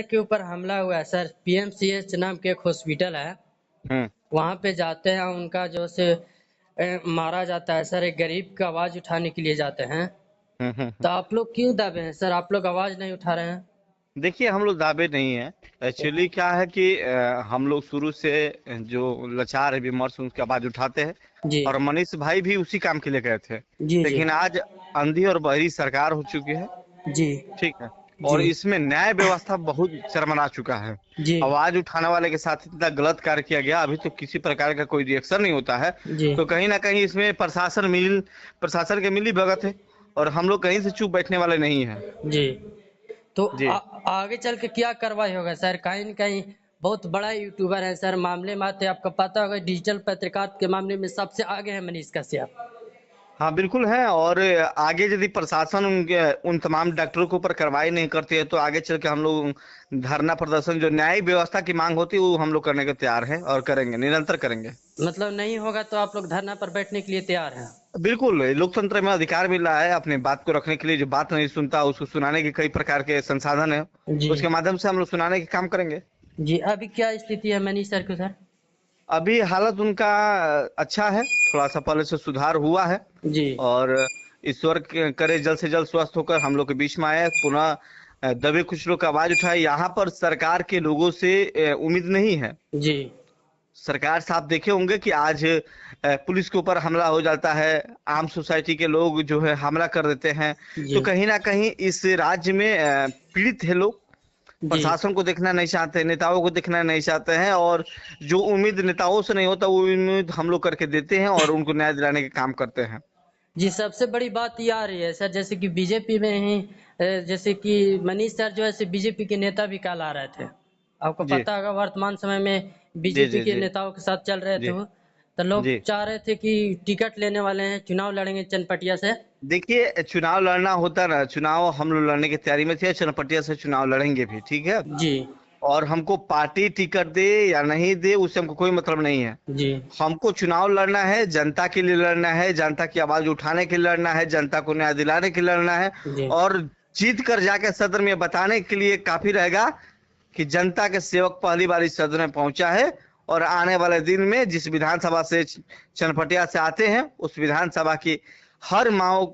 के ऊपर हमला हुआ है सर। पीएमसीएच नाम के एक हॉस्पिटल है, हम्म वहां पे जाते हैं, उनका जो से मारा जाता है सर। एक गरीब की आवाज उठाने के लिए जाते हैं। तो हम्म। आप लोग क्यों दबे हैं सर? आप लोग आवाज नहीं उठा रहे हैं। देखिए, हम लोग दावे नहीं है। एक्चुअली क्या है कि हम लोग शुरू से जो लाचार है, विमर्श, उनकी आवाज उठाते हैं। जी और मनीष भाई भी उसी काम के लिए गए थे। जी जी लेकिन आज अंधी और बहरी सरकार हो चुकी है। जी ठीक है। जी और इसमें न्याय व्यवस्था बहुत शर्मना चुका है। जी आवाज उठाने वाले के साथ इतना गलत कार्य किया गया, अभी तो किसी प्रकार का कोई रिएक्शन नहीं होता है। जी तो कहीं ना कहीं इसमें प्रशासन के मिली भगत है। और हम लोग कहीं से चुप बैठने वाले नहीं है। जी। तो जी आगे चल के क्या कार्रवाई होगा सर? कहीं न कहीं बहुत बड़ा यूट्यूबर है सर, मामले में आते आपको पता होगा, डिजिटल पत्रकार के मामले में सबसे आगे है मनीष कश्यप। हाँ, बिल्कुल है। और आगे यदि प्रशासन उन तमाम डॉक्टरों के ऊपर कार्रवाई नहीं करती है, तो आगे चल के हम लोग धरना प्रदर्शन, जो न्यायिक व्यवस्था की मांग होती है, वो हम लोग करने के तैयार हैं और करेंगे, निरंतर करेंगे। मतलब नहीं होगा तो आप लोग धरना पर बैठने के लिए तैयार हैं? बिल्कुल, लोकतंत्र में अधिकार मिल रहा है अपनी बात को रखने के लिए। जो बात नहीं सुनता उसको सुनाने के कई प्रकार के संसाधन है। जी उसके माध्यम से हम लोग सुनाने के काम करेंगे। जी। अभी क्या स्थिति है मनीष सर की सर? अभी हालत उनका अच्छा है, थोड़ा सा पहले से सुधार हुआ है। जी और ईश्वर करे जल्द से जल्द स्वस्थ होकर हम लोग के बीच में आए, पुनः दबे कुछ लोग का आवाज उठाए। यहाँ पर सरकार के लोगों से उम्मीद नहीं है। जी सरकार से आप देखे होंगे कि आज पुलिस के ऊपर हमला हो जाता है, आम सोसाइटी के लोग जो है हमला कर देते हैं। जी तो कहीं ना कहीं इस राज्य में पीड़ित है लोग। जी प्रशासन को देखना नहीं चाहते, नेताओं को देखना नहीं चाहते हैं। और जो उम्मीद नेताओं से नहीं होता, वो उम्मीद हम लोग करके देते हैं और उनको न्याय दिलाने के काम करते हैं। जी। सबसे बड़ी बात ये आ रही है सर, जैसे कि बीजेपी में ही जैसे कि मनीष सर जो है बीजेपी के नेता भी कहला रहे थे। आपको जी पता होगा वर्तमान समय में जी बीजेपी जी के जी नेताओं के साथ चल रहे थे जी वो। तो लोग जी। चाह रहे थे कि टिकट लेने वाले हैं, चुनाव लड़ेंगे चनपटिया से। देखिए, चुनाव लड़ना होता ना, चुनाव हम लोग लड़ने की तैयारी में थे, चनपटिया से चुनाव लड़ेंगे भी, ठीक है। जी और हमको पार्टी टिकट दे या नहीं दे, उससे हमको कोई मतलब नहीं है। जी हमको चुनाव लड़ना है, जनता के लिए लड़ना है, जनता की आवाज उठाने के लिए लड़ना है, जनता को न्याय दिलाने के लिए लड़ना है। जी और जीत कर जाके सदन में बताने के लिए काफी रहेगा कि जनता के सेवक पहली बार इस सदन में पहुंचा है। और आने वाले दिन में जिस विधानसभा से चनपटिया से आते हैं, उस विधानसभा की हर माओ,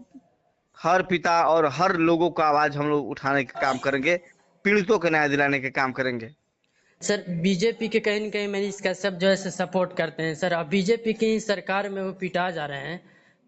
हर पिता और हर लोगों का आवाज हम लोग उठाने का काम करेंगे। पीड़ितों को न्याय दिलाने के काम करेंगे। सर बीजेपी के कहीं न कहीं मनीष कश्यप जो है सपोर्ट करते हैं सर। अब बीजेपी की ही सरकार में वो पिटा जा रहे हैं,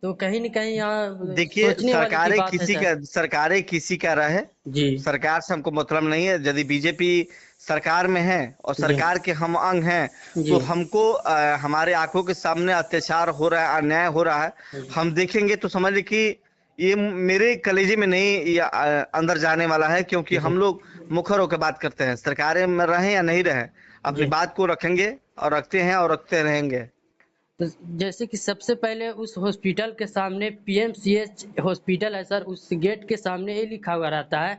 तो कहीं न कहीं यहाँ देखिए, सोचने वाले की बात है सर। सरकारें किसी का रहे, जी सरकार से हमको मतलब नहीं है। यदि बीजेपी सरकार में है और जी सरकार के हम अंग हैं, जी तो हमको हमारे आंखों के सामने अत्याचार हो रहा है, अन्याय हो रहा है, हम देखेंगे तो समझ लीजिए कि ये मेरे कलेजे में नहीं, ये अंदर जाने वाला है। क्योंकि जी। हम लोग मुखर होकर बात करते हैं, सरकारें में रहे या नहीं रहे, अपनी जी बात को रखेंगे और रखते हैं और रखते रहेंगे। तो जैसे कि सबसे पहले उस हॉस्पिटल के सामने पीएमसीएच हॉस्पिटल है सर, उस गेट के सामने ये लिखा हुआ रहता है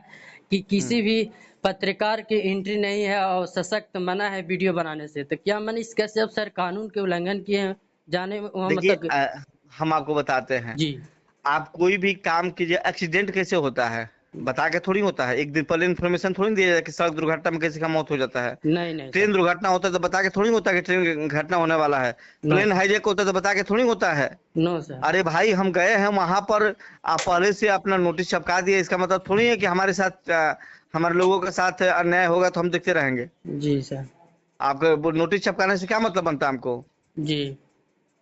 कि हम्म। किसी भी पत्रकार की एंट्री नहीं है और सशक्त मना है वीडियो बनाने से। तो क्या मनीष कश्यप सर कानून के उल्लंघन किए हैं जाने वहाँ देखिए, मतलब? हम आपको बताते हैं। जी आप कोई भी काम कीजिए, एक्सीडेंट कैसे होता है, बता के थोड़ी होता है। एक दिन पहले इन्फॉर्मेशन थोड़ी दिया जाए कि सड़क दुर्घटना में किसी का मौत हो जाता है। नहीं नहीं ट्रेन सर। दुर्घटना होता है तो बता के थोड़ी होता है कि ट्रेन घटना होने वाला है। नो प्लेन हाईजैक होता है तो बता के थोड़ी होता है। No sir. अरे भाई, हम गए हैं वहां पर, आप पहले से अपना नोटिस चिपका दिए, इसका मतलब थोड़ी है कि हमारे साथ हमारे लोगों के साथ अन्याय होगा तो हम देखते रहेंगे। जी सर। आपके नोटिस चिपकाने से क्या मतलब बनता है हमको? जी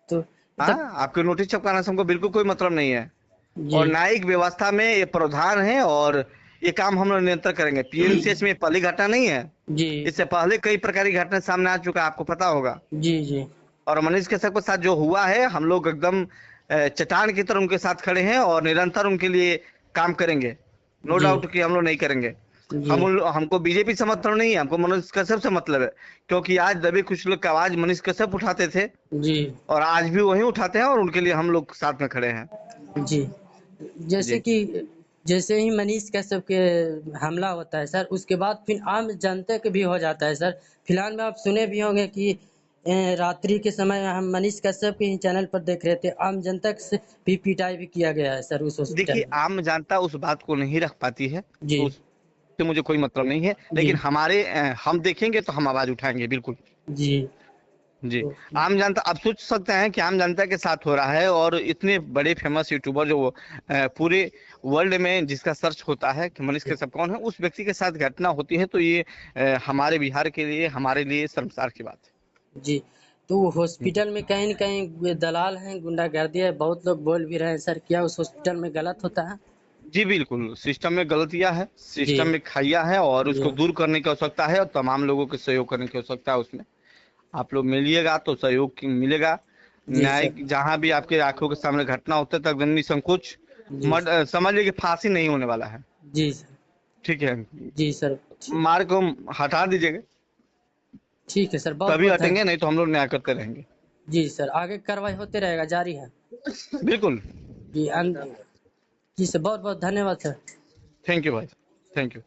तो तब। हाँ, आपके नोटिस चिपकाने से हमको बिल्कुल कोई मतलब नहीं है। जी और न्यायिक व्यवस्था में ये प्रावधान है, और ये काम हम लोग निरंतर करेंगे। पीएमसीएच में पहली घटना नहीं है, जी इससे पहले कई प्रकार की घटना सामने आ चुका है, आपको पता होगा। जी जी और मनीष कश्यप के साथ जो हुआ है, हम लोग एकदम चट्टान की तरह उनके साथ खड़े हैं और निरंतर उनके लिए काम करेंगे। नो जी डाउट कि हम लोग नहीं करेंगे। जी हमको बीजेपी से मतलब नहीं है, हमको मनीष कश्यप से मतलब है। क्योंकि आज दबे कुछ लोग की आवाज मनीष कश्यप उठाते थे, जी और आज भी वही उठाते हैं, और उनके लिए हम लोग साथ में खड़े हैं। जी। जैसे जी। कि जैसे ही मनीष कश्यप के हमला होता है सर, उसके बाद फिर आम जनता के भी हो जाता है सर। फिलहाल में आप सुने भी होंगे कि रात्रि के समय हम मनीष कश्यप के ही चैनल पर देख रहे थे, आम जनता से भी पिटाई भी किया गया है सर उस हॉस्पिटल देखिए, में। आम जनता उस बात को नहीं रख पाती है। जी उस से मुझे कोई मतलब नहीं है, लेकिन जी हमारे हम देखेंगे तो हम आवाज उठाएंगे बिल्कुल। जी। जी। तो आम जनता आप सोच सकते हैं कि आम जनता के साथ हो रहा है, और इतने बड़े फेमस यूट्यूबर जो पूरे वर्ल्ड में जिसका सर्च होता है कि मनीष कश्यप कौन है, उस व्यक्ति के साथ घटना होती है, तो ये हमारे बिहार के लिए, हमारे लिए शर्मसार की बात जी। तो है। हॉस्पिटल में कहीं न कहीं दलाल हैं, गुंडागर्दी है, बहुत लोग बोल भी रहे हैं सर, क्या उस हॉस्पिटल में गलत होता है? जी बिल्कुल, सिस्टम में गलतियां है, जी, सिस्टम में खाइयां है, और जी, उसको दूर करने की आवश्यकता है, और तमाम लोगों के सहयोग करने की आवश्यकता है उसमें। आप लोग मिलिएगा तो सहयोग मिलेगा। जी सर। न्यायिक जहां भी आपके आंखों के सामने घटना होता है तक निसंकोच जी, समझ लीजिए कि फांसी नहीं होने वाला है। जी सर। ठीक है, जी सर, मार को हटा दीजिएगा, ठीक है सर, तभी बहुत-बहुत हटेंगे, नहीं तो हम लोग न्याय करते रहेंगे। जी सर, आगे कार्रवाई होते रहेगा, जारी है। बिल्कुल। जी, जी सर, बहुत-बहुत धन्यवाद सर। थैंक यू भाई, थैंक यू।